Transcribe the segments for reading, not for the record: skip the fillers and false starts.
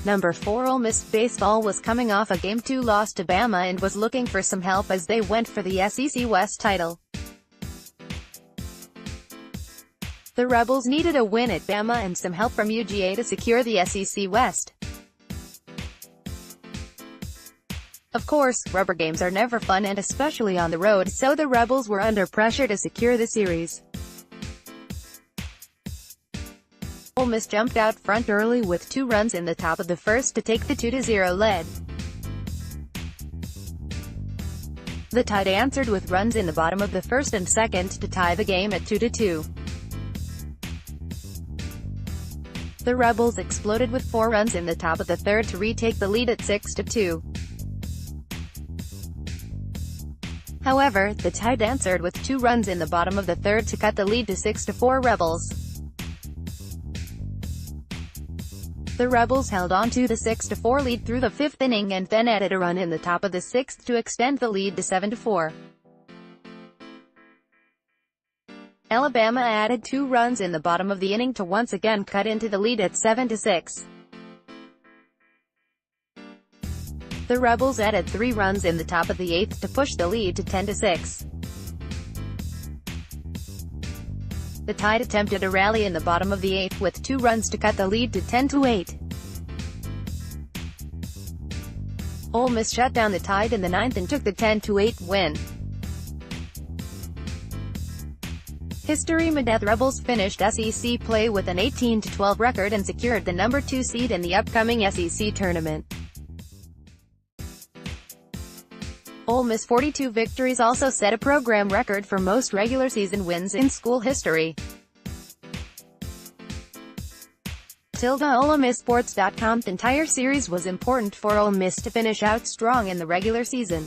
Number 4 Ole Miss baseball was coming off a Game 2 loss to Bama and was looking for some help as they went for the SEC West title. The Rebels needed a win at Bama and some help from UGA to secure the SEC West. Of course, rubber games are never fun and especially on the road, so the Rebels were under pressure to secure the series. Ole Miss jumped out front early with 2 runs in the top of the first to take the 2-0 lead. The Tide answered with runs in the bottom of the first and second to tie the game at 2-2. The Rebels exploded with 4 runs in the top of the third to retake the lead at 6-2. However, the Tide answered with 2 runs in the bottom of the third to cut the lead to 6-4 Rebels. The Rebels held on to the 6-4 lead through the 5th inning and then added a run in the top of the 6th to extend the lead to 7-4. Alabama added 2 runs in the bottom of the inning to once again cut into the lead at 7-6. The Rebels added 3 runs in the top of the 8th to push the lead to 10-6. The Tide attempted a rally in the bottom of the 8th with 2 runs to cut the lead to 10-8. Ole Miss shut down the Tide in the 9th and took the 10-8 win. History made. Rebels finished SEC play with an 18-12 record and secured the number 2 seed in the upcoming SEC tournament. Ole Miss' 42 victories also set a program record for most regular season wins in school history. OleMissSports.com. The entire series was important for Ole Miss to finish out strong in the regular season.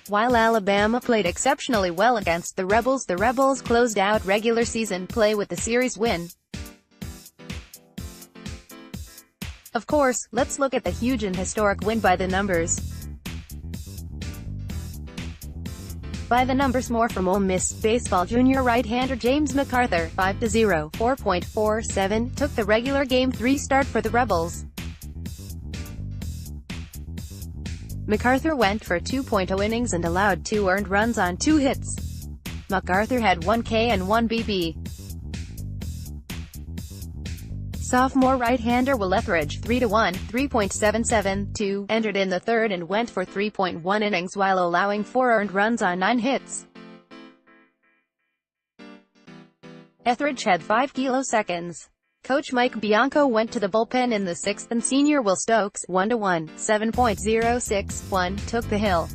While Alabama played exceptionally well against the Rebels closed out regular season play with the series win. Of course, let's look at the huge and historic win by the numbers. By the numbers, more from Ole Miss baseball. Junior right-hander James MacArthur, 5-0, 4.47, took the regular Game 3 start for the Rebels. MacArthur went for 2.0 innings and allowed 2 earned runs on 2 hits. MacArthur had 1 K and 1 BB. Sophomore right-hander Will Etheridge, 3-1, 3.772, entered in the third and went for 3.1 innings while allowing 4 earned runs on 9 hits. Etheridge had 5 kiloseconds. Coach Mike Bianco went to the bullpen in the 6th and senior Will Stokes, 1-1, 7.061, took the hill.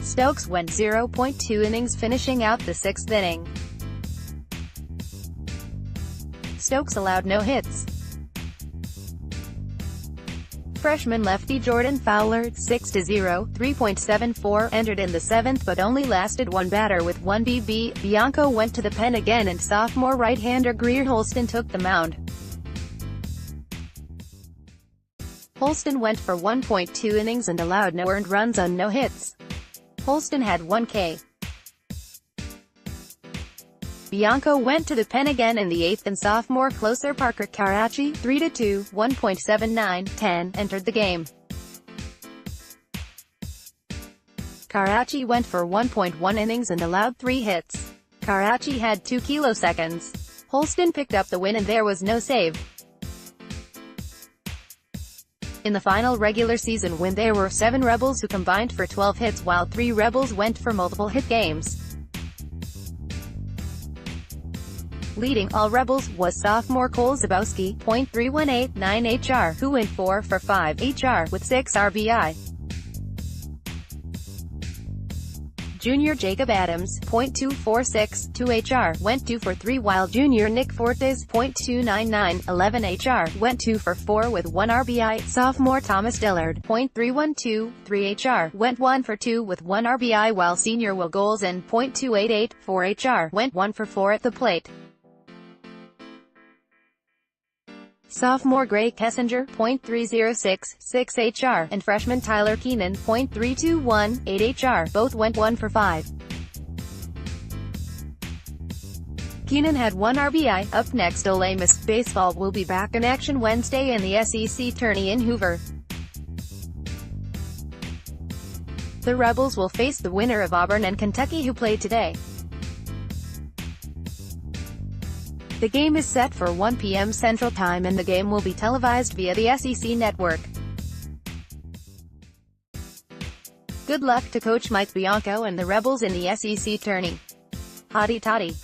Stokes went 0.2 innings finishing out the 6th inning. Stokes allowed no hits. Freshman lefty Jordan Fowler, 6-0, 3.74, entered in the 7th but only lasted 1 batter with 1 BB. Bianco went to the pen again and sophomore right-hander Greer Holston took the mound. Holston went for 1.2 innings and allowed no earned runs on no hits. Holston had 1 K. Bianco went to the pen again in the 8th and sophomore closer Parker Karachi, 3-2, 1.7910, entered the game. Karachi went for 1.1 innings and allowed 3 hits. Karachi had 2 kiloseconds. Holston picked up the win and there was no save. In the final regular season win there were 7 Rebels who combined for 12 hits while 3 Rebels went for multiple hit games. Leading all Rebels was sophomore Cole Zabowski, .318.9 HR, who went 4 for 5 HR, with 6 RBI. Junior Jacob Adams, .246.2 HR, went 2 for 3 while junior Nick Fortes, .299.11 HR, went 2 for 4 with 1 RBI. Sophomore Thomas Dillard, .312.3 HR, went 1 for 2 with 1 RBI while senior Will Golson, .288.4 HR, went 1 for 4 at the plate. Sophomore Gray Kessinger, .3066 HR, and freshman Tyler Keenan, .3218 HR, both went 1 for 5. Keenan had 1 RBI. Up next, Ole Miss baseball will be back in action Wednesday in the SEC tourney in Hoover. The Rebels will face the winner of Auburn and Kentucky, who played today. The game is set for 1 p.m. Central Time, and the game will be televised via the SEC network. Good luck to Coach Mike Bianco and the Rebels in the SEC tourney. Hotty toddy.